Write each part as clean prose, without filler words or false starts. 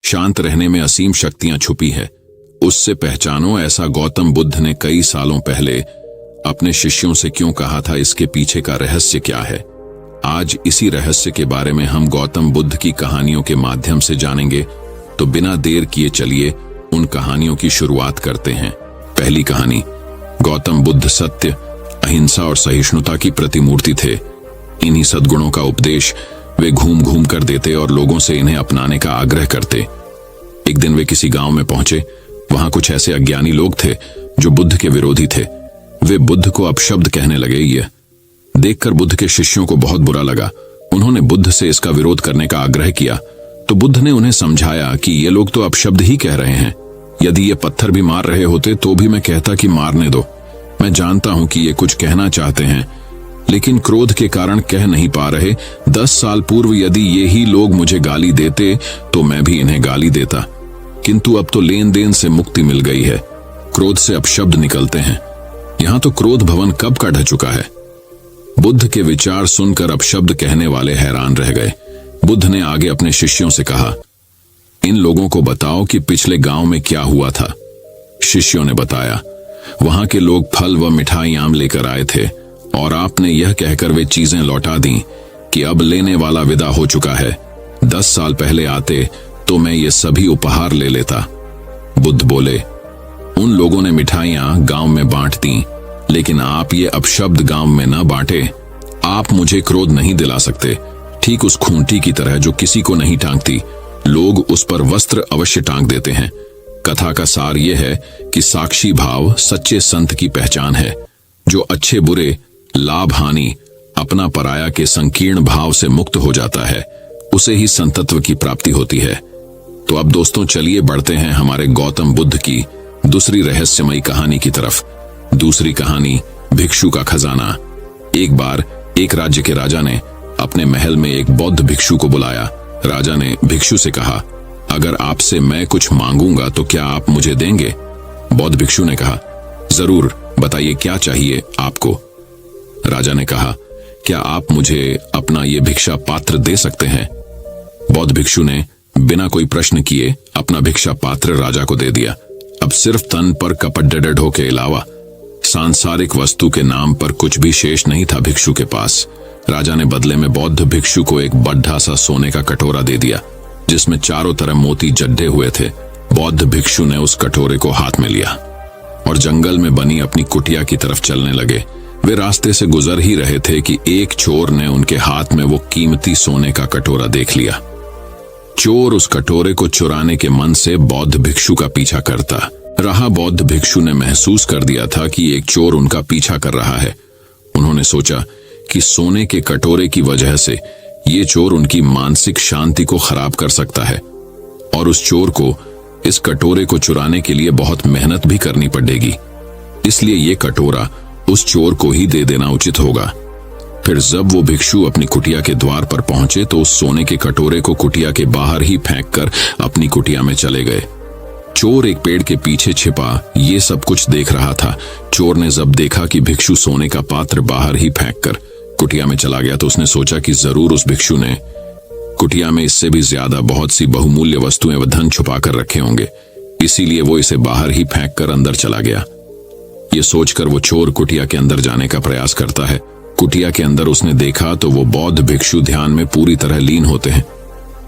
शांत रहने में असीम शक्तियां छुपी है, उससे पहचानो। ऐसा गौतम बुद्ध ने कई सालों पहले अपने शिष्यों से क्यों कहा था, इसके पीछे का रहस्य क्या है? आज इसी रहस्य के बारे में हम गौतम बुद्ध की कहानियों के माध्यम से जानेंगे। तो बिना देर किए चलिए उन कहानियों की शुरुआत करते हैं। पहली कहानी। गौतम बुद्ध सत्य, अहिंसा और सहिष्णुता की प्रतिमूर्ति थे। इन्हीं सद्गुणों का उपदेश वे घूम घूम कर देते और लोगों से इन्हें अपनाने का आग्रह करते। एक दिन वे किसी गांव में पहुंचे। वहां कुछ ऐसे अज्ञानी लोग थे जो बुद्ध के विरोधी थे। वे बुद्ध को अपशब्द कहने लगे। यह देखकर बुद्ध के शिष्यों को बहुत बुरा लगा। उन्होंने बुद्ध से इसका विरोध करने का आग्रह किया तो बुद्ध ने उन्हें समझाया कि ये लोग तो अपशब्द ही कह रहे हैं। यदि ये पत्थर भी मार रहे होते तो भी मैं कहता कि मारने दो। मैं जानता हूं कि ये कुछ कहना चाहते हैं, लेकिन क्रोध के कारण कह नहीं पा रहे। 10 साल पूर्व यदि ये ही लोग मुझे गाली देते तो मैं भी इन्हें गाली देता, किंतु अब तो लेन देन से मुक्ति मिल गई है। क्रोध से अपशब्द निकलते हैं। यहां तो क्रोध भवन कब का ढह चुका है। बुद्ध के विचार सुनकर अपशब्द कहने वाले हैरान रह गए। बुद्ध ने आगे अपने शिष्यों से कहा, इन लोगों को बताओ कि पिछले गांव में क्या हुआ था। शिष्यों ने बताया, वहां के लोग फल व मिठाइयां लेकर आए थे और आपने यह कहकर वे चीजें लौटा दी कि अब लेने वाला विदा हो चुका है। 10 साल पहले आते तो मैं ये सभी उपहार ले लेता। बुद्ध बोले, उन लोगों ने मिठाइयां गांव में बांट दी, लेकिन आप ये अपशब्द गांव में न बांटे। आप मुझे क्रोध नहीं दिला सकते। ठीक उस खूंटी की तरह जो किसी को नहीं टांगती, लोग उस पर वस्त्र अवश्य टांग देते हैं। कथा का सार यह है कि साक्षी भाव सच्चे संत की पहचान है। जो अच्छे बुरे, लाभ हानि, अपना पराया के संकीर्ण भाव से मुक्त हो जाता है, उसे ही संतत्व की प्राप्ति होती है। तो अब दोस्तों चलिए बढ़ते हैं हमारे गौतम बुद्ध की दूसरी रहस्यमयी कहानी की तरफ। दूसरी कहानी, भिक्षु का खजाना। एक बार एक राज्य के राजा ने अपने महल में एक बौद्ध भिक्षु को बुलाया। राजा ने भिक्षु से कहा, अगर आपसे मैं कुछ मांगूंगा तो क्या आप मुझे देंगे? बौद्ध भिक्षु ने कहा, जरूर, बताइए क्या चाहिए आपको। राजा ने कहा, क्या आप मुझे अपना ये भिक्षा पात्र दे सकते हैं? बौद्ध भिक्षु ने बिना कोई प्रश्न किए अपना भिक्षा पात्र राजा को दे दिया। अब सिर्फ तन पर कपट डडो के अलावा सांसारिक वस्तु के नाम पर कुछ भी शेष नहीं था भिक्षु के पास। राजा ने बदले में बौद्ध भिक्षु को एक बड्ढा सा सोने का कटोरा दे दिया जिसमें चारों तरफ मोती जड्ढे हुए थे। बौद्ध भिक्षु ने उस कटोरे को हाथ में लिया और जंगल में बनी अपनी कुटिया की तरफ चलने लगे। वे रास्ते से गुजर ही रहे थे कि एक चोर ने उनके हाथ में वो कीमती सोने का कटोरा देख लिया। चोर उस कटोरे को चुराने के मन से बौद्ध भिक्षु का पीछा करता रहा। बौद्ध भिक्षु ने महसूस कर दिया था कि एक चोर उनका पीछा कर रहा है। उन्होंने सोचा कि सोने के कटोरे की वजह से ये चोर उनकी मानसिक शांति को खराब कर सकता है और उस चोर को इस कटोरे को चुराने के लिए बहुत मेहनत भी करनी पड़ेगी। इसलिए ये कटोरा उस चोर को ही दे देना उचित होगा। फिर जब वो भिक्षु अपनी कुटिया के द्वार पर पहुंचे तो उस सोने के कटोरे को कुटिया के बाहर ही फेंककर अपनी कुटिया में चले गए। चोर एक पेड़ के पीछे छिपा ये सब कुछ देख रहा था। चोर ने जब देखा कि भिक्षु सोने का पात्र बाहर ही फेंककर कुटिया में चला गया तो उसने सोचा कि जरूर उस भिक्षु ने कुटिया में इससे भी ज्यादा बहुत सी बहुमूल्य वस्तुएं व धन छुपा कर रखे होंगे, इसीलिए वो इसे बाहर ही फेंककर अंदर चला गया। ये सोचकर वो चोर कुटिया के अंदर जाने का प्रयास करता है। कुटिया के अंदर उसने देखा तो वो बौद्ध भिक्षु ध्यान में पूरी तरह लीन होते हैं।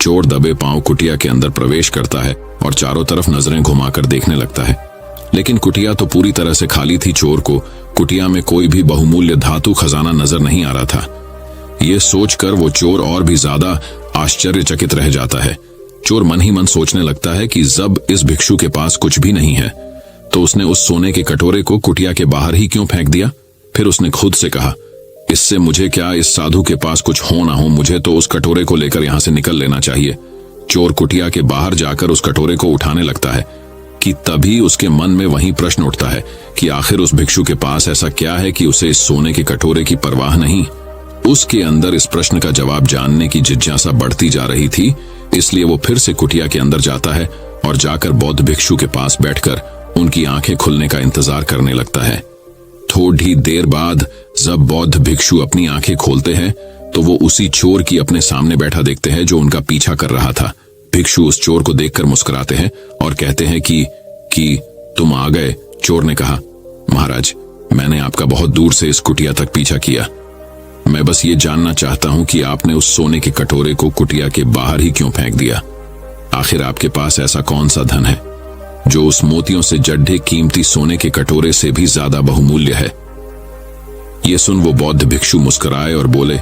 चोर दबे पांव कुटिया के अंदर प्रवेश करता है और चारों तरफ नजरें घुमाकर देखने लगता है, लेकिन कुटिया तो पूरी तरह से खाली थी। चोर को कुटिया में कोई भी बहुमूल्य धातु खजाना नजर नहीं आ रहा था। ये सोचकर वो चोर और भी ज्यादा आश्चर्यचकित रह जाता है। चोर मन ही मन सोचने लगता है कि जब इस भिक्षु के पास कुछ भी नहीं है तो उसने उस सोने के कटोरे को कुटिया के बाहर ही क्यों फेंक दिया। फिर उसने खुद से कहा, इससे मुझे क्या, इस साधु के पास कुछ हो ना हो, मुझे तो उस कटोरे को लेकर यहां से निकल लेना चाहिए। चोर कुटिया के बाहर जाकर उस कटोरे को उठाने लगता है कि तभी उसके मन में वही प्रश्न उठता है कि आखिर उस भिक्षु के पास ऐसा क्या है कि उसे इस सोने के कटोरे की परवाह नहीं। उसके अंदर इस प्रश्न का जवाब जानने की जिज्ञासा बढ़ती जा रही थी, इसलिए वो फिर से कुटिया के अंदर जाता है और जाकर बौद्ध भिक्षु के पास बैठकर उनकी आंखें खुलने का इंतजार करने लगता है। थोड़ी देर बाद जब बौद्ध भिक्षु अपनी आंखें खोलते हैं तो वो उसी चोर की अपने सामने बैठा देखते हैं जो उनका पीछा कर रहा था। भिक्षु उस चोर को देखकर मुस्कुराते हैं और कहते हैं कि तुम आ गए। चोर ने कहा, महाराज, मैंने आपका बहुत दूर से इस कुटिया तक पीछा किया। मैं बस ये जानना चाहता हूं कि आपने उस सोने के कटोरे को कुटिया के बाहर ही क्यों फेंक दिया। आखिर आपके पास ऐसा कौन सा धन है जो उस मोतियों से जड्ढे कीमती सोने के कटोरे से भी ज्यादा बहुमूल्य है। ये सुन वो बौद्ध भिक्षु मुस्कुराए और बोले,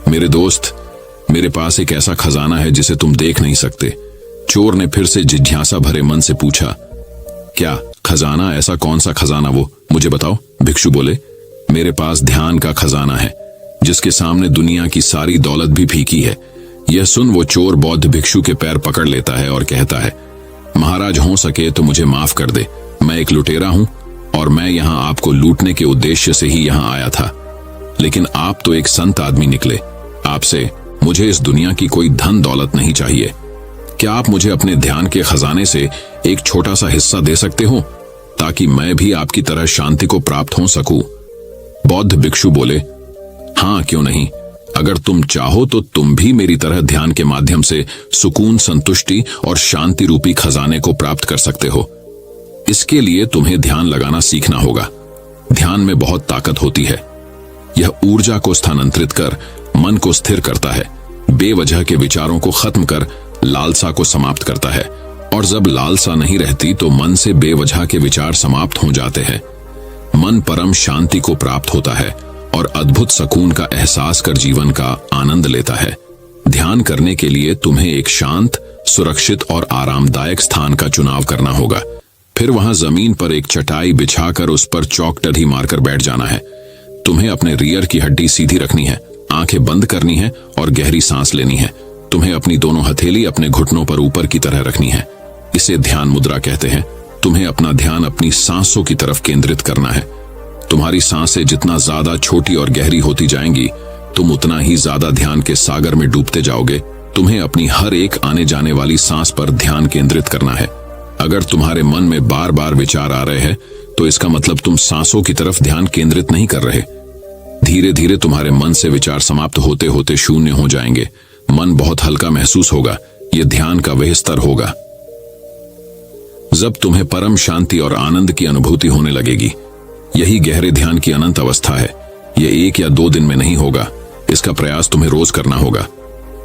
मेरे दोस्त, मेरे पास एक ऐसा खजाना है जिसे तुम देख नहीं सकते। चोर ने फिर से जिज्ञासा भरे मन से पूछा, क्या खजाना? ऐसा कौन सा खजाना वो, मुझे बताओ। भिक्षु बोले, मेरे पास ध्यान का खजाना है जिसके सामने दुनिया की सारी दौलत भी फीकी है। यह सुन वो चोर बौद्ध भिक्षु के पैर पकड़ लेता है और कहता है, महाराज, हो सके तो मुझे माफ कर दे। मैं एक लुटेरा हूं और मैं यहां आपको लूटने के उद्देश्य से ही यहां आया था, लेकिन आप तो एक संत आदमी निकले। आपसे मुझे इस दुनिया की कोई धन दौलत नहीं चाहिए। क्या आप मुझे अपने ध्यान के खजाने से एक छोटा सा हिस्सा दे सकते हो ताकि मैं भी आपकी तरह शांति को प्राप्त हो सकूं? बौद्ध भिक्षु बोले, हाँ, क्यों नहीं। अगर तुम चाहो तो तुम भी मेरी तरह ध्यान के माध्यम से सुकून, संतुष्टि और शांति रूपी खजाने को प्राप्त कर सकते हो। इसके लिए तुम्हें ध्यान लगाना सीखना होगा। ध्यान में बहुत ताकत होती है। यह ऊर्जा को स्थानांतरित कर मन को स्थिर करता है, बेवजह के विचारों को खत्म कर लालसा को समाप्त करता है, और जब लालसा नहीं रहती तो मन से बेवजह के विचार समाप्त हो जाते हैं। मन परम शांति को प्राप्त होता है और अद्भुत सुकून का एहसास कर जीवन का आनंद लेता है। ध्यान करने के लिए तुम्हें एक शांत, सुरक्षित और आरामदायक स्थान का चुनाव करना होगा। फिर वहां जमीन पर एक चटाई बिछाकर उस पर चौकटरी मारकर बैठ जाना है। तुम्हें अपने रियर की हड्डी सीधी रखनी है, आंखें बंद करनी है और गहरी सांस लेनी है। तुम्हें अपनी दोनों हथेली अपने घुटनों पर ऊपर की तरह रखनी है। इसे ध्यान मुद्रा कहते हैं। तुम्हें अपना ध्यान अपनी सांसों की तरफ केंद्रित करना है। तुम्हारी सांसें जितना ज्यादा छोटी और गहरी होती जाएंगी, तुम उतना ही ज्यादा ध्यान के सागर में डूबते जाओगे। तुम्हें अपनी हर एक आने जाने वाली सांस पर ध्यान केंद्रित करना है। अगर तुम्हारे मन में बार बार विचार आ रहे हैं तो इसका मतलब तुम सांसों की तरफ ध्यान केंद्रित नहीं कर रहे। धीरे धीरे तुम्हारे मन से विचार समाप्त होते होते शून्य हो जाएंगे। मन बहुत हल्का महसूस होगा। यह ध्यान का वह स्तर होगा जब तुम्हें परम शांति और आनंद की अनुभूति होने लगेगी। यही गहरे ध्यान की अनंत अवस्था है। यह 1 या 2 दिन में नहीं होगा। इसका प्रयास तुम्हें रोज करना होगा।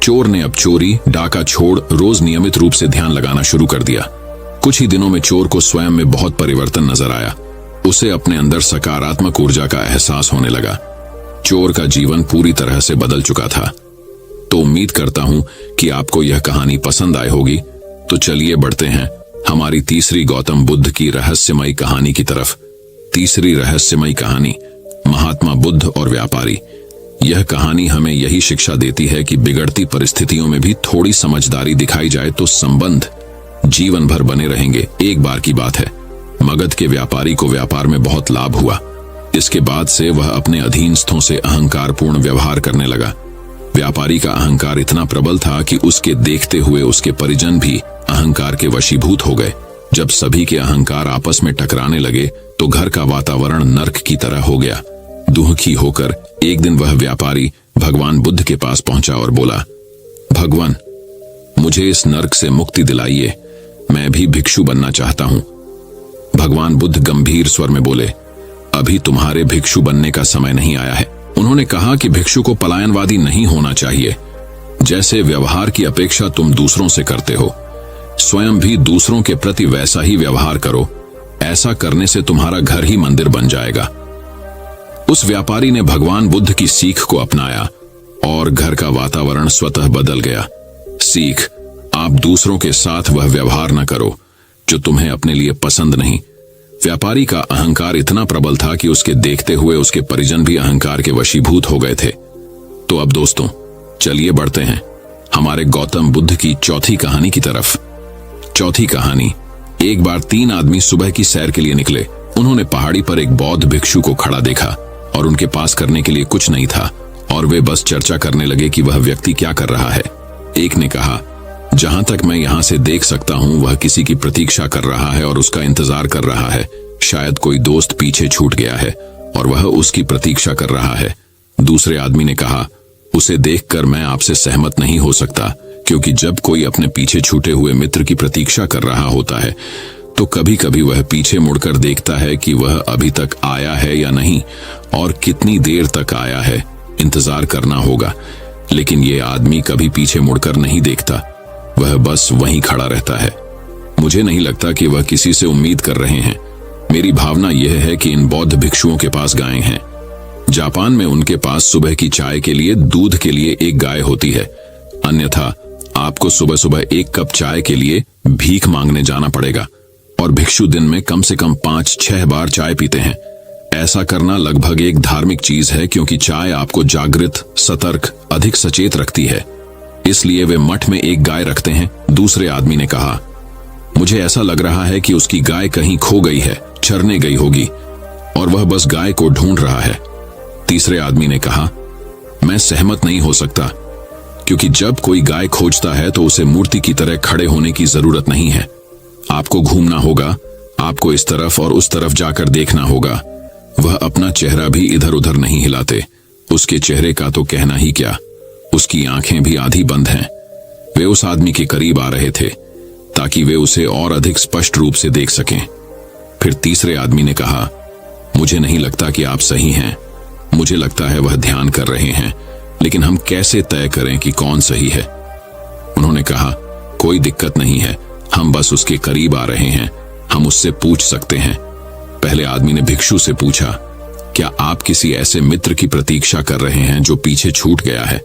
चोर ने अब चोरी, डाका छोड़ रोज नियमित रूप से ध्यान लगाना शुरू कर दिया। कुछ ही दिनों में चोर को स्वयं में बहुत परिवर्तन नजर आया। उसे अपने अंदर सकारात्मक ऊर्जा का एहसास होने लगा। चोर का जीवन पूरी तरह से बदल चुका था। तो उम्मीद करता हूं कि आपको यह कहानी पसंद आई होगी। तो चलिए बढ़ते हैं हमारी तीसरी गौतम बुद्ध की रहस्यमयी कहानी की तरफ। तीसरी रहस्यमयी कहानी, महात्मा बुद्ध और व्यापारी। यह कहानी हमें यही शिक्षा देती है कि बिगड़ती परिस्थितियों में भी थोड़ी समझदारी दिखाई जाए तो संबंध जीवन भर बने रहेंगे। एक बार की बात है, मगध के व्यापारी को व्यापार में बहुत लाभ हुआ। इसके बाद से वह अपने अधीनस्थों से अहंकारपूर्ण व्यवहार करने लगा। व्यापारी का अहंकार इतना प्रबल था कि उसके देखते हुए उसके परिजन भी अहंकार के वशीभूत हो गए। जब सभी के अहंकार आपस में टकराने लगे तो घर का वातावरण नर्क की तरह हो गया। दुखी होकर एक दिन वह व्यापारी भगवान बुद्ध के पास पहुंचा और बोला, भगवान, मुझे इस नर्क से मुक्ति दिलाइए। मैं भी भिक्षु बनना चाहता हूं। भगवान बुद्ध गंभीर स्वर में बोले, अभी तुम्हारे भिक्षु बनने का समय नहीं आया है। उन्होंने कहा कि भिक्षु को पलायनवादी नहीं होना चाहिए। जैसे व्यवहार की अपेक्षा तुम दूसरों से करते हो, स्वयं भी दूसरों के प्रति वैसा ही व्यवहार करो। ऐसा करने से तुम्हारा घर ही मंदिर बन जाएगा। उस व्यापारी ने भगवान बुद्ध की सीख को अपनाया और घर का वातावरण स्वतः बदल गया। सीख, आप दूसरों के साथ वह व्यवहार न करो जो तुम्हें अपने लिए पसंद नहीं। व्यापारी का अहंकार इतना प्रबल था कि उसके देखते हुए उसके परिजन भी अहंकार के वशीभूत हो गए थे। तो अब दोस्तों, चलिए बढ़ते हैं हमारे गौतम बुद्ध की चौथी कहानी की तरफ। चौथी कहानी, एक बार 3 आदमी सुबह की सैर के लिए निकले। उन्होंने पहाड़ी पर एक बौद्ध भिक्षु को खड़ा देखा और उनके पास करने के लिए कुछ नहीं था और वे बस चर्चा करने लगे कि वह व्यक्ति क्या कर रहा है। एक ने कहा, जहां तक मैं यहां से देख सकता हूं वह किसी की प्रतीक्षा कर रहा है और उसका इंतजार कर रहा है। शायद कोई दोस्त पीछे छूट गया है और वह उसकी प्रतीक्षा कर रहा है। दूसरे आदमी ने कहा, उसे देखकर मैं आपसे सहमत नहीं हो सकता क्योंकि जब कोई अपने पीछे छूटे हुए मित्र की प्रतीक्षा कर रहा होता है तो कभी कभी वह पीछे मुड़कर देखता है कि वह अभी तक आया है या नहीं और कितनी देर तक आया है। इंतजार करना होगा। लेकिन ये आदमी कभी पीछे मुड़कर नहीं देखता, वह बस वहीं खड़ा रहता है। मुझे नहीं लगता कि वह किसी से उम्मीद कर रहे हैं। मेरी भावना यह है कि इन बौद्ध भिक्षुओं के पास गायें हैं। जापान में उनके पास सुबह की चाय के लिए दूध के लिए एक गाय होती है, अन्यथा आपको सुबह सुबह एक कप चाय के लिए भीख मांगने जाना पड़ेगा। और भिक्षु दिन में कम से कम 5-6 बार चाय पीते हैं। ऐसा करना लगभग एक धार्मिक चीज है, क्योंकि चाय आपको जागृत, सतर्क, अधिक सचेत रखती है। इसलिए वे मठ में एक गाय रखते हैं। दूसरे आदमी ने कहा, मुझे ऐसा लग रहा है कि उसकी गाय कहीं खो गई है, चरने गई होगी और वह बस गाय को ढूंढ रहा है। तीसरे आदमी ने कहा, मैं सहमत नहीं हो सकता, क्योंकि जब कोई गाय खोजता है तो उसे मूर्ति की तरह खड़े होने की जरूरत नहीं है। आपको घूमना होगा, आपको इस तरफ और उस तरफ जाकर देखना होगा। वह अपना चेहरा भी इधर उधर नहीं हिलाते। उसके चेहरे का तो कहना ही क्या, उसकी आंखें भी आधी बंद हैं। वे उस आदमी के करीब आ रहे थे ताकि वे उसे और अधिक स्पष्ट रूप से देख सकें। फिर तीसरे आदमी ने कहा, मुझे नहीं लगता कि आप सही हैं। मुझे लगता है वह ध्यान कर रहे हैं, लेकिन हम कैसे तय करें कि कौन सही है? उन्होंने कहा, कोई दिक्कत नहीं है, हम बस उसके करीब आ रहे हैं, हम उससे पूछ सकते हैं। पहले आदमी ने भिक्षु से पूछा, क्या आप किसी ऐसे मित्र की प्रतीक्षा कर रहे हैं जो पीछे छूट गया है?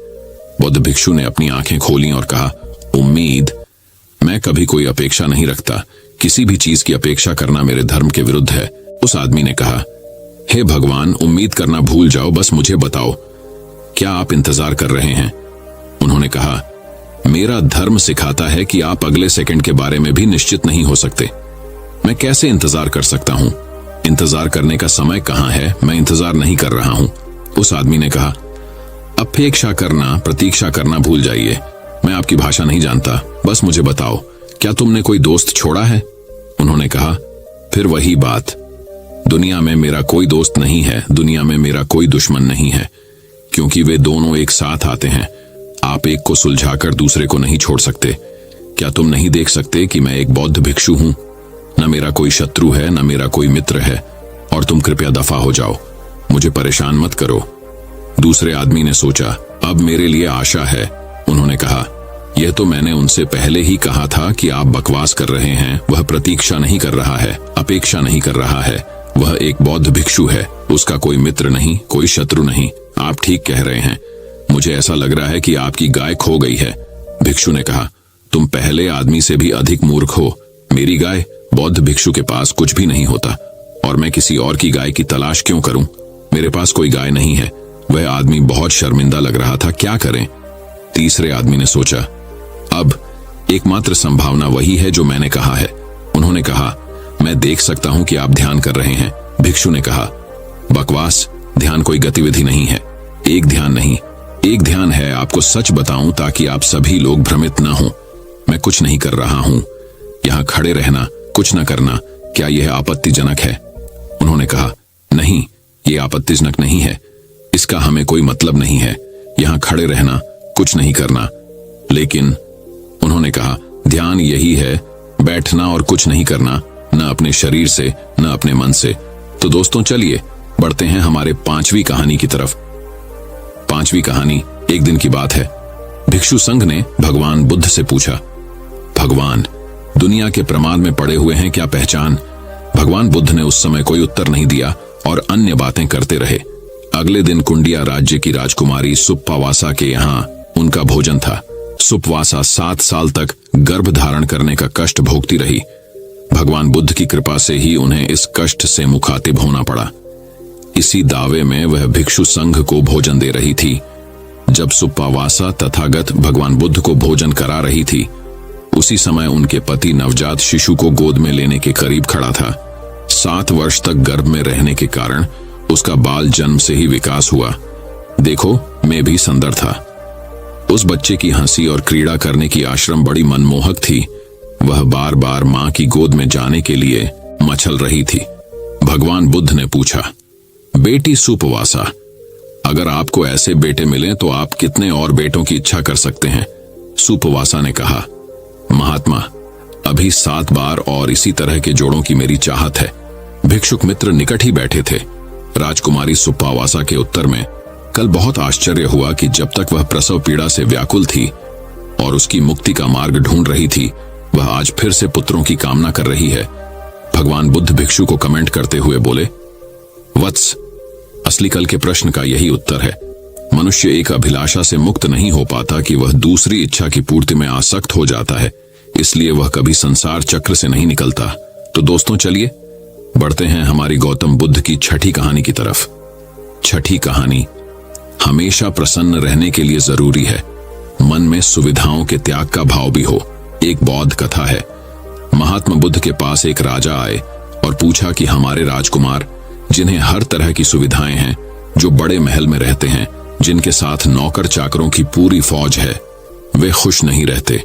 बौद्ध भिक्षु ने अपनी आंखें खोली और कहा, उम्मीद? मैं कभी कोई अपेक्षा नहीं रखता। किसी भी चीज की अपेक्षा करना मेरे धर्म के विरुद्ध है। उस आदमी ने कहा, हे भगवान, उम्मीद करना भूल जाओ, बस मुझे बताओ, क्या आप इंतजार कर रहे हैं? उन्होंने कहा, मेरा धर्म सिखाता है कि आप अगले सेकंड के बारे में भी निश्चित नहीं हो सकते। मैं कैसे इंतजार कर सकता हूं? इंतजार करने का समय कहां है? मैं इंतजार नहीं कर रहा हूं। उस आदमी ने कहा, अपेक्षा करना, प्रतीक्षा करना भूल जाइए। मैं आपकी भाषा नहीं जानता, बस मुझे बताओ, क्या तुमने कोई दोस्त छोड़ा है? उन्होंने कहा, फिर वही बात, दुनिया में मेरा कोई दोस्त नहीं है, दुनिया में मेरा कोई दुश्मन नहीं है, क्योंकि वे दोनों एक साथ आते हैं। आप एक को सुलझाकर दूसरे को नहीं छोड़ सकते। क्या तुम नहीं देख सकते कि मैं एक बौद्ध भिक्षु हूं? न मेरा कोई शत्रु है, न मेरा कोई मित्र है, और तुम कृपया दफा हो जाओ, मुझे परेशान मत करो। दूसरे आदमी ने सोचा, अब मेरे लिए आशा है। उन्होंने कहा, यह तो मैंने उनसे पहले ही कहा था कि आप बकवास कर रहे हैं। वह प्रतीक्षा नहीं कर रहा है, अपेक्षा नहीं कर रहा है। वह एक बौद्ध भिक्षु है, उसका कोई मित्र नहीं, कोई शत्रु नहीं। आप ठीक कह रहे हैं। मुझे ऐसा लग रहा है कि आपकी गाय खो गई है। भिक्षु ने कहा, तुम पहले आदमी से भी अधिक मूर्ख हो। मेरी गाय? बौद्ध भिक्षु के पास कुछ भी नहीं होता, और मैं किसी और की गाय की तलाश क्यों करूं? मेरे पास कोई गाय नहीं है। वह आदमी बहुत शर्मिंदा लग रहा था, क्या करें? तीसरे आदमी ने सोचा, अब एकमात्र संभावना वही है जो मैंने कहा है। उन्होंने कहा, मैं देख सकता हूं कि आप ध्यान कर रहे हैं। भिक्षु ने कहा, बकवास, ध्यान कोई गतिविधि नहीं है। एक ध्यान नहीं, एक ध्यान है। आपको सच बताऊं ताकि आप सभी लोग भ्रमित ना हो, मैं कुछ नहीं कर रहा हूं। यहां खड़े रहना, कुछ न करना, क्या यह आपत्तिजनक है? उन्होंने कहा, नहीं, यह आपत्तिजनक नहीं है, इसका हमें कोई मतलब नहीं है। यहां खड़े रहना, कुछ नहीं करना। लेकिन उन्होंने कहा, ध्यान यही है, बैठना और कुछ नहीं करना, न अपने शरीर से न अपने मन से। तो दोस्तों, चलिए बढ़ते हैं हमारे 5वीं कहानी की तरफ। 5वीं कहानी एक दिन की बात है। भिक्षु संघ ने भगवान बुद्ध से पूछा, भगवान, दुनिया के प्रमाद में पड़े हुए हैं क्या पहचान? भगवान बुद्ध ने उस समय कोई उत्तर नहीं दिया और अन्य बातें करते रहे। अगले दिन कुंडिया राज्य की राजकुमारी सुप्पावासा के यहाँ उनका भोजन था। सुप्पावासा 7 साल तक गर्भ धारण करने का कष्ट भोगती रही। भगवान बुद्ध की कृपा से ही उन्हें इस कष्ट से मुखातिब होना पड़ा। इसी दावे में वह भिक्षु संघ को भोजन दे रही थी। जब सुप्पावासा तथागत भगवान बुद्ध को भोजन करा रही थी, उसी समय उनके पति नवजात शिशु को गोद में लेने के करीब खड़ा था। 7 वर्ष तक गर्भ में रहने के कारण उसका बाल जन्म से ही विकास हुआ। देखो, मैं भी सुंदर था। उस बच्चे की हंसी और क्रीड़ा करने की आश्रम बड़ी मनमोहक थी। वह बार बार मां की गोद में जाने के लिए मचल रही थी। भगवान बुद्ध ने पूछा, बेटी सुप्पावासा, अगर आपको ऐसे बेटे मिलें तो आप कितने और बेटों की इच्छा कर सकते हैं? सुपवासा ने कहा, महात्मा, अभी 7 बार और इसी तरह के जोड़ों की मेरी चाहत है। भिक्षुक मित्र निकट ही बैठे थे। राजकुमारी सुपवासा के उत्तर में कल बहुत आश्चर्य हुआ कि जब तक वह प्रसव पीड़ा से व्याकुल थी और उसकी मुक्ति का मार्ग ढूंढ रही थी, वह आज फिर से पुत्रों की कामना कर रही है। भगवान बुद्ध भिक्षु को कमेंट करते हुए बोले, वत्स, असली कल के प्रश्न का यही उत्तर है। मनुष्य एक अभिलाषा से मुक्त नहीं हो पाता कि वह दूसरी इच्छा की पूर्ति में आसक्त हो जाता है, इसलिए वह कभी संसार चक्र से नहीं निकलता। तो दोस्तों, चलिए बढ़ते हैं हमारी गौतम बुद्ध की छठी कहानी की तरफ। छठी कहानी, हमेशा प्रसन्न रहने के लिए जरूरी है मन में सुविधाओं के त्याग का भाव भी हो। एक बौद्ध कथा है। महात्मा बुद्ध के पास एक राजा आए और पूछा कि हमारे राजकुमार, जिन्हें हर तरह की सुविधाएं हैं, जो बड़े महल में रहते हैं, जिनके साथ नौकर चाकरों की पूरी फौज है, वे खुश नहीं रहते,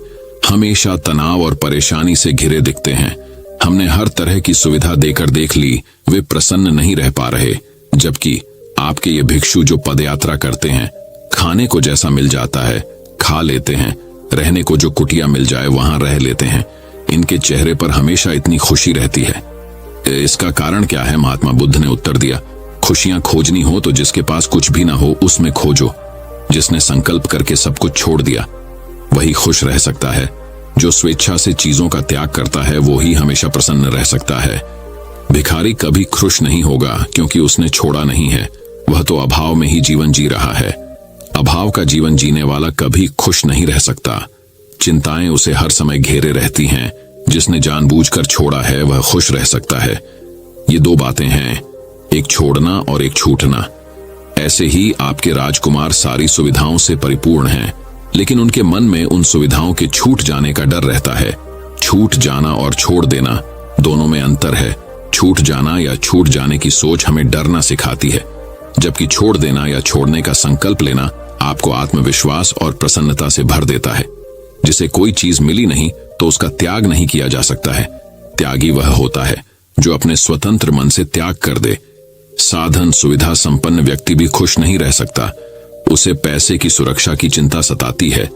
हमेशा तनाव और परेशानी से घिरे दिखते हैं। हमने हर तरह की सुविधा देकर देख ली, वे प्रसन्न नहीं रह पा रहे। जबकि आपके ये भिक्षु जो पदयात्रा करते हैं, खाने को जैसा मिल जाता है खा लेते हैं, रहने को जो कुटिया मिल जाए वहां रह लेते हैं, इनके चेहरे पर हमेशा इतनी खुशी रहती है। इसका कारण क्या है? महात्मा बुद्ध ने उत्तर दिया, खुशियां खोजनी हो तो जिसके पास कुछ भी ना हो उसमें खोजो। जिसने संकल्प करके सब कुछ छोड़ दिया वही खुश रह सकता है। जो स्वेच्छा से चीजों का त्याग करता है वो ही हमेशा प्रसन्न रह सकता है। भिखारी कभी खुश नहीं होगा क्योंकि उसने छोड़ा नहीं है, वह तो अभाव में ही जीवन जी रहा है। अभाव का जीवन जीने वाला कभी खुश नहीं रह सकता। चिंताएं उसे हर समय घेरे रहती हैं। जिसने जानबूझकर छोड़ा है वह खुश रह सकता है। ये 2 बातें हैं, एक छोड़ना और एक छूटना। ऐसे ही आपके राजकुमार सारी सुविधाओं से परिपूर्ण हैं, लेकिन उनके मन में उन सुविधाओं के छूट जाने का डर रहता है। छूट जाना और छोड़ देना दोनों में अंतर है। छूट जाना या छूट जाने की सोच हमें डरना सिखाती है, जबकि छोड़ देना या छोड़ने का संकल्प लेना आपको आत्मविश्वास और प्रसन्नता से भर देता है। जिसे कोई चीज मिली नहीं तो उसका त्याग नहीं किया जा सकता है। त्यागी वह होता है जो अपने स्वतंत्र मन से त्याग कर दे। साधन सुविधा संपन्न व्यक्ति भी खुश नहीं रह सकता। उसे पैसे की सुरक्षा की चिंता सताती है।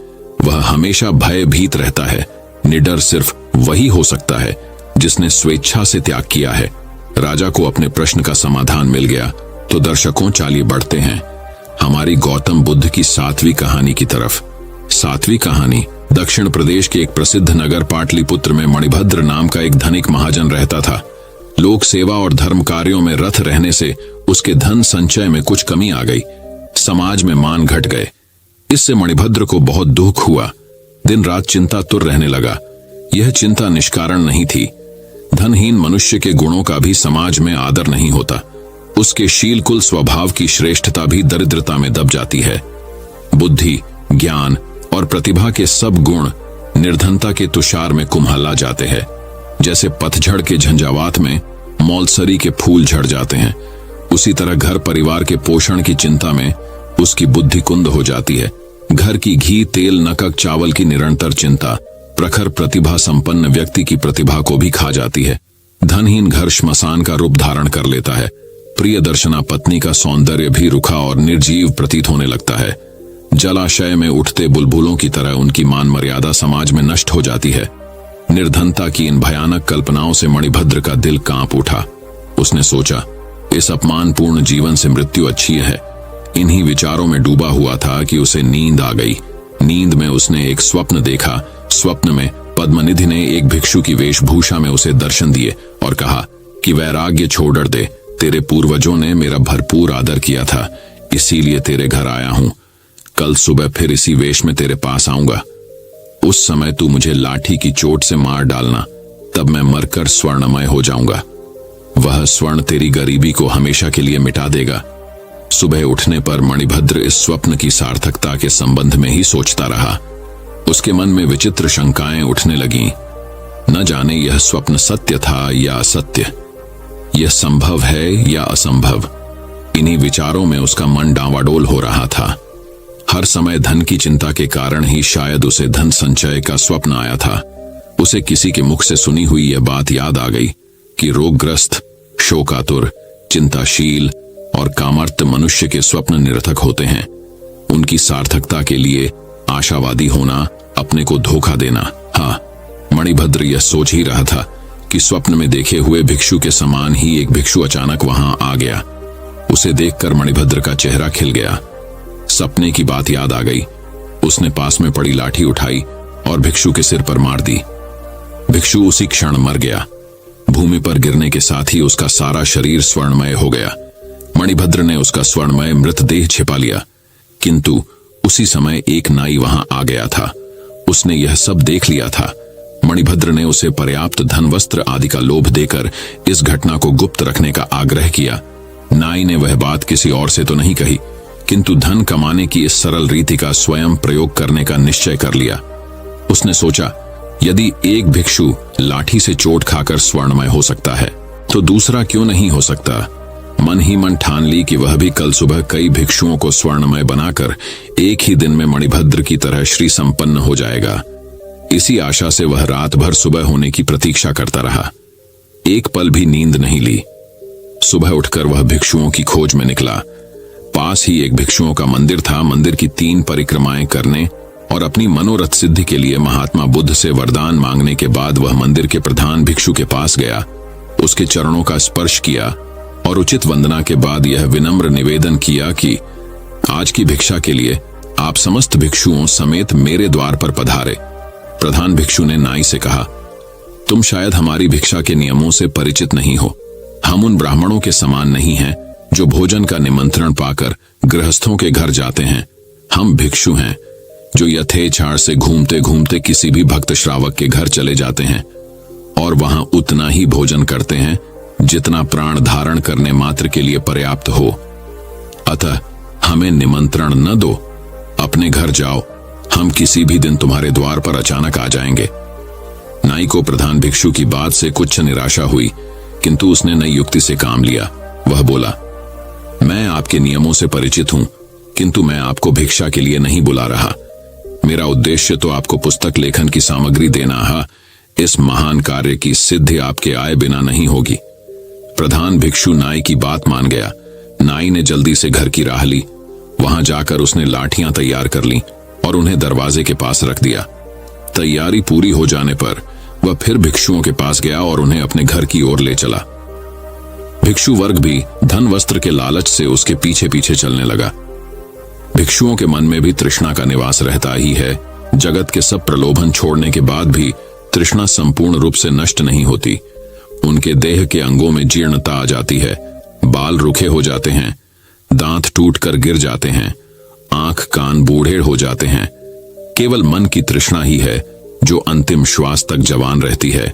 वह हमेशा भयभीत रहता है। निडर सिर्फ वही हो सकता है जिसने स्वेच्छा से त्याग किया है। राजा को अपने प्रश्न का समाधान मिल गया। तो दर्शकों, चलिए बढ़ते हैं हमारी गौतम बुद्ध की 7वीं कहानी की तरफ। 7वीं कहानी, दक्षिण प्रदेश के एक प्रसिद्ध नगर पाटलिपुत्र में मणिभद्र नाम का एक धनिक महाजन रहता था। लोक सेवा और धर्म कार्यों में रत रहने से उसके धन संचय में कुछ कमी आ गई। समाज में मान घट गए। इससे मणिभद्र को बहुत दुख हुआ। दिन रात चिंता तुर रहने लगा। यह चिंता निष्कारण नहीं थी। धनहीन मनुष्य के गुणों का भी समाज में आदर नहीं होता। उसके शील कुल स्वभाव की श्रेष्ठता भी दरिद्रता में दब जाती है। बुद्धि, ज्ञान और प्रतिभा के सब गुण निर्धनता के तुषार में कुम्हला जाते हैं। जैसे पतझड़ के झंझावात में मौलसरी के फूल झड़ जाते हैं, उसी तरह घर परिवार के पोषण की चिंता में उसकी बुद्धि कुंद हो जाती है। घर की घी तेल नकक चावल की निरंतर चिंता प्रखर प्रतिभा संपन्न व्यक्ति की प्रतिभा को भी खा जाती है। धनहीन घर श्मशान का रूप धारण कर लेता है। प्रिय दर्शना पत्नी का सौंदर्य भी रुखा और निर्जीव प्रतीत होने लगता है। जलाशय में उठते बुलबुलों की तरह उनकी मान मर्यादा समाज में नष्ट हो जाती है। निर्धनता की इन भयानक कल्पनाओं से मणिभद्र का दिल कांप उठा। उसने सोचा, इस अपमानपूर्ण जीवन से मृत्यु अच्छी है। इन्हीं विचारों में डूबा हुआ था कि उसे नींद आ गई। नींद में उसने एक स्वप्न देखा। स्वप्न में पद्मनिधि ने एक भिक्षु की वेशभूषा में उसे दर्शन दिए और कहा कि वैराग्य छोड़ दे। तेरे पूर्वजों ने मेरा भरपूर आदर किया था, इसीलिए तेरे घर आया हूं। कल सुबह फिर इसी वेश में तेरे पास आऊंगा। उस समय तू मुझे लाठी की चोट से मार डालना, तब मैं मरकर स्वर्णमय हो जाऊंगा। वह स्वर्ण तेरी गरीबी को हमेशा के लिए मिटा देगा। सुबह उठने पर मणिभद्र इस स्वप्न की सार्थकता के संबंध में ही सोचता रहा। उसके मन में विचित्र शंकाएं उठने लगीं। न जाने यह स्वप्न सत्य था या असत्य, यह संभव है या असंभव। इन्हीं विचारों में उसका मन डांवाडोल हो रहा था। हर समय धन की चिंता के कारण ही शायद उसे धन संचय का स्वप्न आया था। उसे किसी के मुख से सुनी हुई यह बात याद आ गई कि रोगग्रस्त, शोकातुर, चिंताशील और कामार्त मनुष्य के स्वप्न निरर्थक होते हैं। उनकी सार्थकता के लिए आशावादी होना अपने को धोखा देना। हाँ, मणिभद्र यह सोच ही रहा था कि स्वप्न में देखे हुए भिक्षु के समान ही एक भिक्षु अचानक वहां आ गया। उसे देखकर मणिभद्र का चेहरा खिल गया। सपने की बात याद आ गई। उसने पास में पड़ी लाठी उठाई और भिक्षु के सिर पर मार दी। भिक्षु उसी क्षण मर गया। भूमि पर गिरने के साथ ही उसका सारा शरीर स्वर्णमय हो गया। मणिभद्र ने उसका स्वर्णमय मृतदेह छिपा लिया, किंतु उसी समय एक नाई वहां आ गया था। उसने यह सब देख लिया था। मणिभद्र ने उसे पर्याप्त धन वस्त्र आदि का लोभ देकर इस घटना को गुप्त रखने का आग्रह किया। नाई ने वह बात किसी और से तो नहीं कही, किंतु धन कमाने की इस सरल रीति का स्वयं प्रयोग करने का निश्चय कर लिया। उसने सोचा, यदि एक भिक्षु लाठी से चोट खाकर स्वर्णमय हो सकता है तो दूसरा क्यों नहीं हो सकता। मन ही मन ठान ली कि वह भी कल सुबह कई भिक्षुओं को स्वर्णमय बनाकर एक ही दिन में मणिभद्र की तरह श्री संपन्न हो जाएगा। इसी आशा से वह रात भर सुबह होने की प्रतीक्षा करता रहा। एक पल भी नींद नहीं ली। सुबह उठकर वह भिक्षुओं की खोज में निकला। पास ही एक भिक्षुओं का मंदिर था। मंदिर की 3 परिक्रमाएं करने और अपनी मनोरथ सिद्धि के लिए महात्मा बुद्ध से वरदान मांगने के बाद वह मंदिर के प्रधान भिक्षु के पास गया, उसके चरणों का स्पर्श किया और उचित वंदना के बाद यह विनम्र निवेदन किया कि आज की भिक्षा के लिए आप समस्त भिक्षुओं समेत मेरे द्वार पर पधारे। प्रधान भिक्षु ने नाई से कहा, तुम शायद हमारी भिक्षा के नियमों से परिचित नहीं हो। हम उन ब्राह्मणों के समान नहीं हैं जो भोजन का निमंत्रण पाकर गृहस्थों के घर जाते हैं। हम भिक्षु हैं जो यथेच्छाड़ से घूमते घूमते किसी भी भक्त श्रावक के घर चले जाते हैं और वहां उतना ही भोजन करते हैं जितना प्राण धारण करने मात्र के लिए पर्याप्त हो। अतः हमें निमंत्रण न दो, अपने घर जाओ, हम किसी भी दिन तुम्हारे द्वार पर अचानक आ जाएंगे। नाई को प्रधान भिक्षु की बात से कुछ निराशा हुई, किंतु उसने नई युक्ति से काम लिया। वह बोला, मैं आपके नियमों से परिचित हूं, किंतु मैं आपको भिक्षा के लिए नहीं बुला रहा। मेरा उद्देश्य तो आपको पुस्तक लेखन की सामग्री देना है। इस महान कार्य की सिद्धि आपके आए बिना नहीं होगी। प्रधान भिक्षु नाई की बात मान गया। नाई ने जल्दी से घर की राह ली। वहां जाकर उसने लाठियां तैयार कर लीं और उन्हें दरवाजे के पास रख दिया। तैयारी पूरी हो जाने पर वह फिर भिक्षुओं के पास गया और उन्हें अपने घर की ओर ले चला। भिक्षु वर्ग भी धन वस्त्र के लालच से उसके पीछे पीछे चलने लगा। भिक्षुओं के मन में भी तृष्णा का निवास रहता ही है। जगत के सब प्रलोभन छोड़ने के बाद भी तृष्णा संपूर्ण रूप से नष्ट नहीं होती। उनके देह के अंगों में जीर्णता आ जाती है, बाल रुखे हो जाते हैं, दांत टूटकर गिर जाते हैं, आंख कान बूढ़े हो जाते हैं। केवल मन की तृष्णा ही है जो अंतिम श्वास तक जवान रहती है।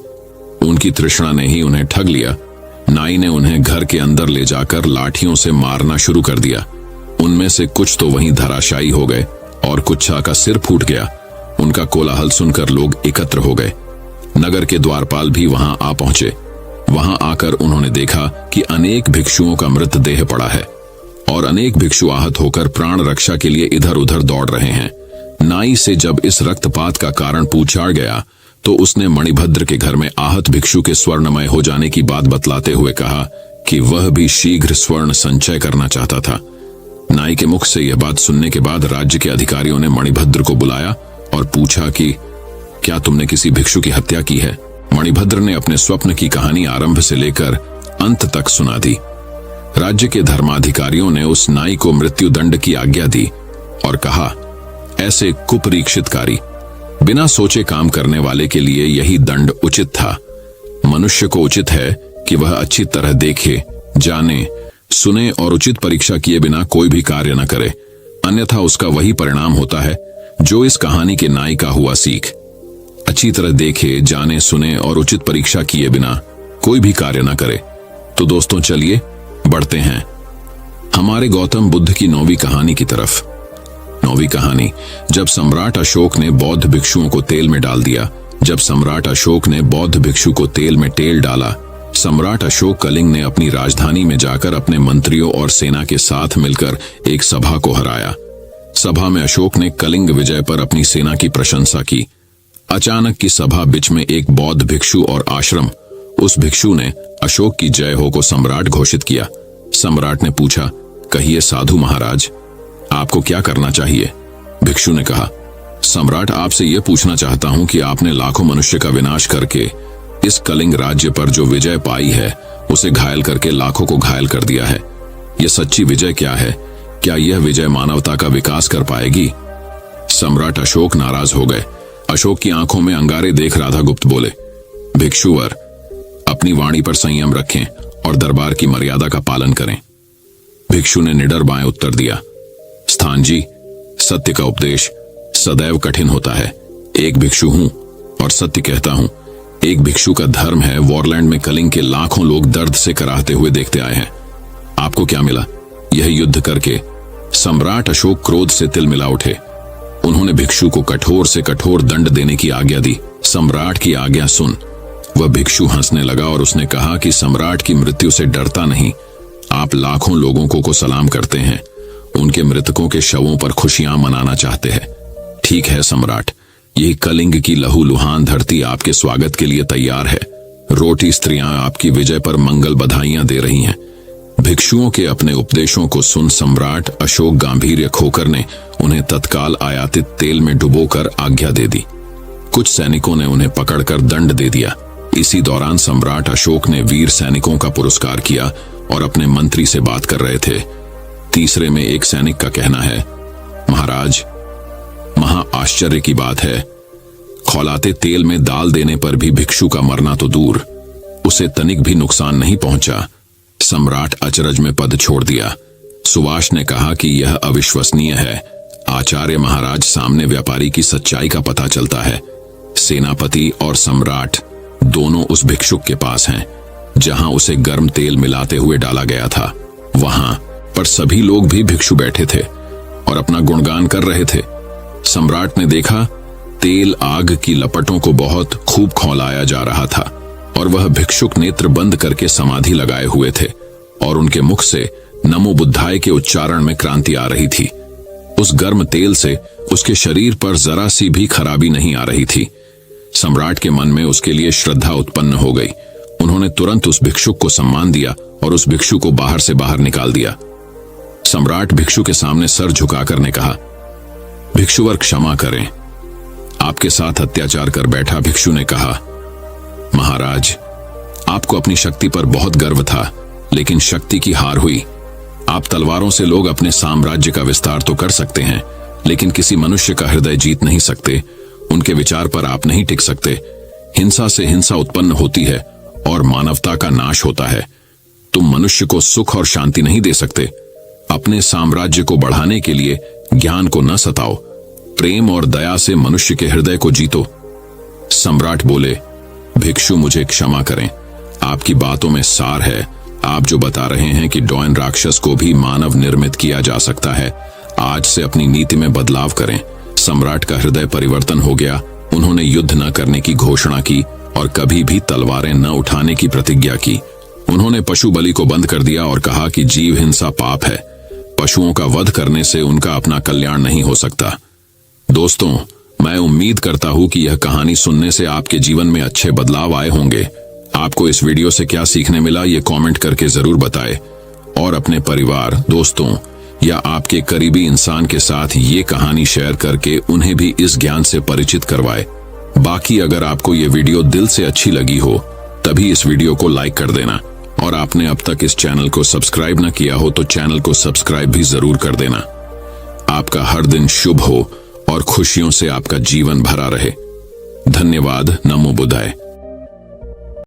उनकी तृष्णा ने ही उन्हें ठग लिया। नाई ने उन्हें घर के अंदर ले जाकर लाठियों से मारना शुरू कर दिया। उनमें से कुछ तो वहीं धराशायी हो गए और कुछ का सिर फूट गया। उनका कोलाहल सुनकर लोग एकत्र हो गए। नगर के द्वारपाल भी वहां आ पहुंचे। वहां आकर उन्होंने देखा कि अनेक भिक्षुओं का मृतदेह पड़ा है और अनेक भिक्षु आहत होकर प्राण रक्षा के लिए इधर उधर दौड़ रहे हैं। नाई से जब इस रक्तपात का कारण पूछा गया तो उसने मणिभद्र के घर में आहत भिक्षु के स्वर्णमय हो जाने की बात बतलाते हुए कहा कि वह भी शीघ्र स्वर्ण संचय करना चाहता था। नाई के मुख से यह बात सुनने के बाद राज्य के अधिकारियों ने मणिभद्र को बुलाया और पूछा कि क्या तुमने किसी भिक्षु की हत्या की है। मणिभद्र ने अपने स्वप्न की कहानी आरंभ से लेकर अंत तक सुना दी। राज्य के धर्माधिकारियों ने उस नाई को मृत्युदंड की आज्ञा दी और कहा, ऐसे कुपरीक्षितकारी बिना सोचे काम करने वाले के लिए यही दंड उचित था। मनुष्य को उचित है कि वह अच्छी तरह देखे, जाने, सुने और उचित परीक्षा किए बिना कोई भी कार्य न करे, अन्यथा उसका वही परिणाम होता है जो इस कहानी के नाई का हुआ। सीख, अच्छी तरह देखे, जाने, सुने और उचित परीक्षा किए बिना कोई भी कार्य न करे। तो दोस्तों चलिए बढ़ते हैं हमारे गौतम बुद्ध की 9वीं कहानी की तरफ। 9वीं कहानी, जब सम्राट अशोक ने बौद्ध भिक्षुओं को तेल में डाल दिया। जब सम्राट अशोक ने बौद्ध भिक्षु को तेल में तेल डाला, सम्राट अशोक कलिंग ने अपनी राजधानी में जाकर अपने मंत्रियों और सेना के साथ मिलकर एक सभा को हराया। सभा में अशोक ने कलिंग विजय पर अपनी सेना की प्रशंसा की। अचानक की सभा बीच में एक बौद्ध भिक्षु और आश्रम, उस भिक्षु ने अशोक की जय हो को सम्राट घोषित किया। सम्राट ने पूछा, कहिए साधु महाराज, आपको क्या करना चाहिए। भिक्षु ने कहा, सम्राट, आपसे यह पूछना चाहता हूं कि आपने लाखों मनुष्य का विनाश करके इस कलिंग राज्य पर जो विजय पाई है उसे घायल करके लाखों को घायल कर दिया है। यह सच्ची विजय क्या है? क्या यह विजय मानवता का विकास कर पाएगी? सम्राट अशोक नाराज हो गए। अशोक की आंखों में अंगारे देख राधागुप्त बोले, भिक्षुवर, अपनी वाणी पर संयम रखें और दरबार की मर्यादा का पालन करें। भिक्षु ने निडर बाएं उत्तर दिया, स्थान जी, सत्य का उपदेश सदैव कठिन होता है। एक भिक्षु हूं और सत्य कहता हूं। एक भिक्षु का धर्म है। वॉरलैंड में कलिंग के लाखों लोग दर्द से कराहते हुए देखते आए हैं। आपको क्या मिला यह युद्ध करके? सम्राट अशोक क्रोध से तिलमिला उठे। उन्होंने भिक्षु को कठोर से कठोर दंड देने की आज्ञा दी। सम्राट की आज्ञा सुन। वह भिक्षु हंसने लगा और उसने कहा कि सम्राट की मृत्यु से डरता नहीं, आप लाखों लोगों को सलाम करते हैं, उनके मृतकों के शवों पर खुशियां मनाना चाहते हैं। ठीक है सम्राट, यही कलिंग की लहूलुहान धरती आपके स्वागत के लिए तैयार है। रोटी स्त्रियां आपकी विजय पर मंगल बधाइयां दे रही हैं। भिक्षुओं के अपने उपदेशों को सुन सम्राट अशोक गांभीर्य खोकर ने उन्हें तत्काल आयातित तेल में डुबोकर आज्ञा दे दी। कुछ सैनिकों ने उन्हें पकड़कर दंड दे दिया। इसी दौरान सम्राट अशोक ने वीर सैनिकों का पुरस्कार किया और अपने मंत्री से बात कर रहे थे। तीसरे में एक सैनिक का कहना है, महाराज, महा आश्चर्य की बात है, खौलाते तेल में दाल देने पर भी भिक्षु का मरना तो दूर, उसे तनिक भी नुकसान नहीं पहुंचा। सम्राट अचरज में पद छोड़ दिया। सुवास ने कहा कि यह अविश्वसनीय है। आचार्य महाराज, सामने व्यापारी की सच्चाई का पता चलता है। सेनापति और सम्राट दोनों उस भिक्षुक के पास हैं जहां उसे गर्म तेल मिलाते हुए डाला गया था। वहां पर सभी लोग भी भिक्षु बैठे थे और अपना गुणगान कर रहे थे। सम्राट ने देखा तेल आग की लपटों को बहुत खूब खौलाया जा रहा था और वह भिक्षुक नेत्र बंद करके समाधि लगाए हुए थे और उनके मुख से नमो बुद्धाय के उच्चारण में क्रांति आ रही थी। उस गर्म तेल से उसके शरीर पर जरा सी भी खराबी नहीं आ रही थी। सम्राट के मन में उसके लिए श्रद्धा उत्पन्न हो गई। उन्होंने तुरंत उस भिक्षुक को सम्मान दिया और उस भिक्षु को बाहर से बाहर निकाल दिया। सम्राट भिक्षु के सामने सर झुकाकर ने कहा, भिक्षुवर, क्षमा करें। आपके साथ अत्याचार कर बैठा भिक्षु ने कहा, महाराज, आपको अपनी शक्ति पर बहुत गर्व था, लेकिन शक्ति की हार हुई। आप तलवारों से लोग अपने साम्राज्य का विस्तार तो कर सकते हैं, लेकिन किसी मनुष्य का हृदय जीत नहीं सकते। उनके विचार पर आप नहीं टिक सकते। हिंसा से हिंसा उत्पन्न होती है और मानवता का नाश होता है। तुम मनुष्य को सुख और शांति नहीं दे सकते। अपने साम्राज्य को बढ़ाने के लिए ज्ञान को न सताओ, प्रेम और दया से मनुष्य के हृदय को जीतो। सम्राट बोले, भिक्षु, मुझे क्षमा करें। आपकी बातों में सार है। आप जो बता रहे हैं कि डॉयन राक्षस को भी मानव निर्मित किया जा सकता है, आज से अपनी नीति में बदलाव करें। सम्राट का हृदय परिवर्तन हो गया। उन्होंने युद्ध न करने की घोषणा की और कभी भी तलवारें न उठाने की प्रतिज्ञा की। उन्होंने पशु बलि को बंद कर दिया और कहा कि जीव हिंसा पाप है। पशुओं का वध करने से उनका अपना कल्याण नहीं हो सकता। दोस्तों, मैं उम्मीद करता हूं कि यह कहानी सुनने से आपके जीवन में अच्छे बदलाव आए होंगे। आपको इस वीडियो से क्या सीखने मिला, ये कमेंट करके जरूर बताएं और अपने परिवार, दोस्तों या आपके करीबी इंसान के साथ ये कहानी शेयर करके उन्हें भी इस ज्ञान से परिचित करवाएं। बाकी अगर आपको ये वीडियो दिल से अच्छी लगी हो तभी इस वीडियो को लाइक कर देना और आपने अब तक इस चैनल को सब्सक्राइब न किया हो तो चैनल को सब्सक्राइब भी जरूर कर देना। आपका हर दिन शुभ हो और खुशियों से आपका जीवन भरा रहे। धन्यवाद। नमो बुद्धाय।